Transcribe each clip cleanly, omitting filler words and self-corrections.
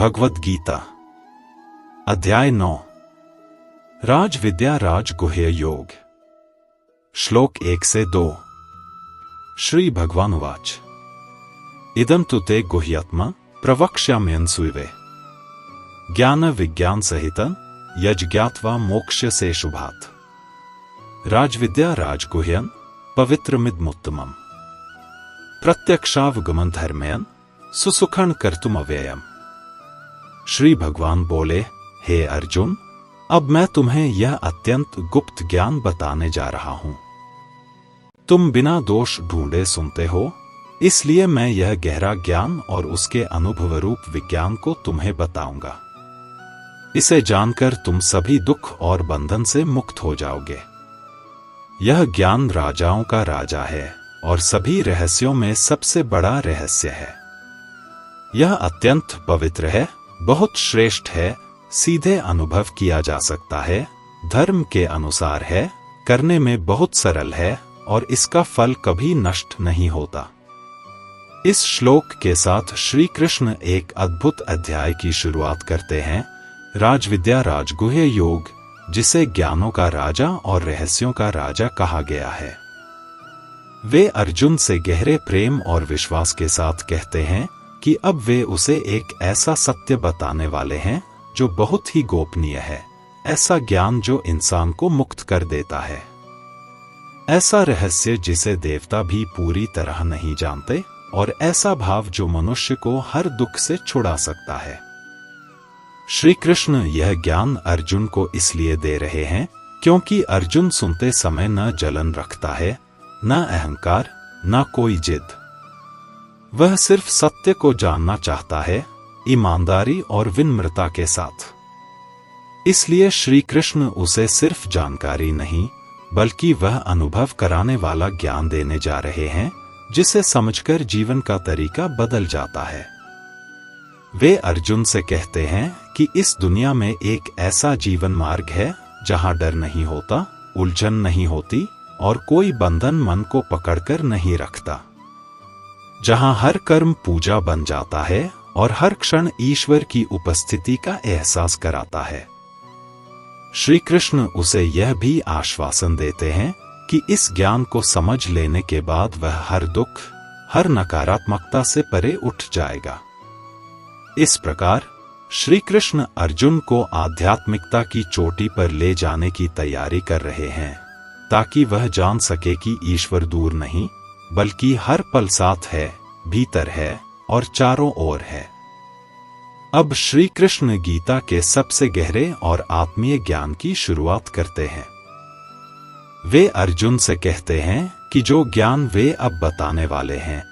भगवद गीता अध्याय 9 राज विद्या राज गुह्य योग श्लोक 1 से 2 श्री भगवानुवाच इदं तु ते गुह्यात्मा प्रवक्ष्याम्यन्सूयवे ज्ञान विज्ञान सहितं यज्ञात्वा मोक्ष्यसे शुभात् राजविद्या राजगुह्यं पवित्रमिदमुत्तमम् प्रत्यक्षावगमन धर्मयन् सुसुखन कर्तुमव्ययम्। श्री भगवान बोले, हे अर्जुन, अब मैं तुम्हें यह अत्यंत गुप्त ज्ञान बताने जा रहा हूं। तुम बिना दोष ढूंढे सुनते हो, इसलिए मैं यह गहरा ज्ञान और उसके अनुभवरूप विज्ञान को तुम्हें बताऊंगा। इसे जानकर तुम सभी दुख और बंधन से मुक्त हो जाओगे। यह ज्ञान राजाओं का राजा है और सभी रहस्यों में सबसे बड़ा रहस्य है। यह अत्यंत पवित्र है, बहुत श्रेष्ठ है, सीधे अनुभव किया जा सकता है, धर्म के अनुसार है, करने में बहुत सरल है और इसका फल कभी नष्ट नहीं होता। इस श्लोक के साथ श्री कृष्ण एक अद्भुत अध्याय की शुरुआत करते हैं, राजविद्या राजगुह्य योग, जिसे ज्ञानों का राजा और रहस्यों का राजा कहा गया है। वे अर्जुन से गहरे प्रेम और विश्वास के साथ कहते हैं कि अब वे उसे एक ऐसा सत्य बताने वाले हैं जो बहुत ही गोपनीय है, ऐसा ज्ञान जो इंसान को मुक्त कर देता है, ऐसा रहस्य जिसे देवता भी पूरी तरह नहीं जानते, और ऐसा भाव जो मनुष्य को हर दुख से छुड़ा सकता है। श्री कृष्ण यह ज्ञान अर्जुन को इसलिए दे रहे हैं क्योंकि अर्जुन सुनते समय न जलन रखता है, न अहंकार, न कोई जिद। वह सिर्फ सत्य को जानना चाहता है, ईमानदारी और विनम्रता के साथ। इसलिए श्री कृष्ण उसे सिर्फ जानकारी नहीं, बल्कि वह अनुभव कराने वाला ज्ञान देने जा रहे हैं, जिसे समझकर जीवन का तरीका बदल जाता है। वे अर्जुन से कहते हैं कि इस दुनिया में एक ऐसा जीवन मार्ग है जहां डर नहीं होता, उलझन नहीं होती और कोई बंधन मन को पकड़कर नहीं रखता, जहां हर कर्म पूजा बन जाता है और हर क्षण ईश्वर की उपस्थिति का एहसास कराता है। श्री कृष्ण उसे यह भी आश्वासन देते हैं कि इस ज्ञान को समझ लेने के बाद वह हर दुख, हर नकारात्मकता से परे उठ जाएगा। इस प्रकार श्री कृष्ण अर्जुन को आध्यात्मिकता की चोटी पर ले जाने की तैयारी कर रहे हैं, ताकि वह जान सके कि ईश्वर दूर नहीं, बल्कि हर पल साथ है, भीतर है और चारों ओर है। अब श्री कृष्ण गीता के सबसे गहरे और आत्मीय ज्ञान की शुरुआत करते हैं। वे अर्जुन से कहते हैं कि जो ज्ञान वे अब बताने वाले हैं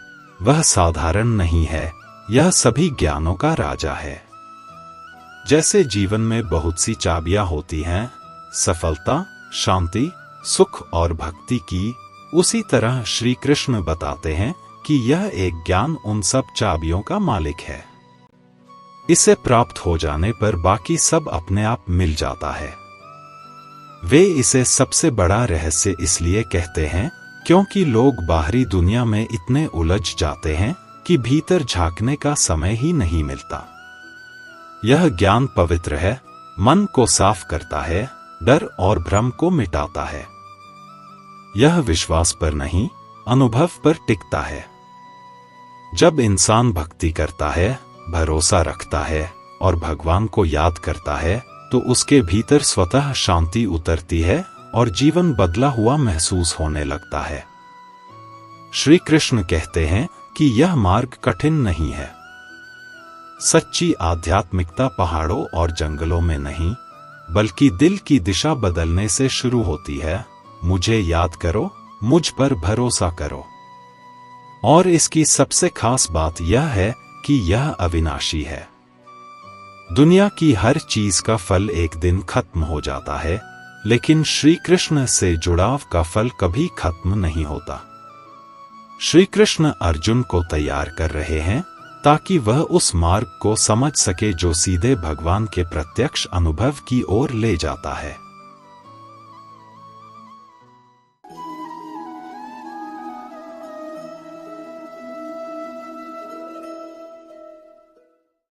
वह साधारण नहीं है, यह सभी ज्ञानों का राजा है। जैसे जीवन में बहुत सी चाबियां होती हैं, सफलता, शांति, सुख और भक्ति की, उसी तरह श्री कृष्ण बताते हैं कि यह एक ज्ञान उन सब चाबियों का मालिक है। इसे प्राप्त हो जाने पर बाकी सब अपने आप मिल जाता है। वे इसे सबसे बड़ा रहस्य इसलिए कहते हैं क्योंकि लोग बाहरी दुनिया में इतने उलझ जाते हैं कि भीतर झांकने का समय ही नहीं मिलता। यह ज्ञान पवित्र है, मन को साफ करता है, डर और भ्रम को मिटाता है। यह विश्वास पर नहीं, अनुभव पर टिकता है। जब इंसान भक्ति करता है, भरोसा रखता है और भगवान को याद करता है, तो उसके भीतर स्वतः शांति उतरती है और जीवन बदला हुआ महसूस होने लगता है। श्री कृष्ण कहते हैं कि यह मार्ग कठिन नहीं है। सच्ची आध्यात्मिकता पहाड़ों और जंगलों में नहीं, बल्कि दिल की दिशा बदलने से शुरू होती है। मुझे याद करो, मुझ पर भरोसा करो। और इसकी सबसे खास बात यह है कि यह अविनाशी है। दुनिया की हर चीज का फल एक दिन खत्म हो जाता है, लेकिन श्री कृष्ण से जुड़ाव का फल कभी खत्म नहीं होता। श्री कृष्ण अर्जुन को तैयार कर रहे हैं ताकि वह उस मार्ग को समझ सके जो सीधे भगवान के प्रत्यक्ष अनुभव की ओर ले जाता है।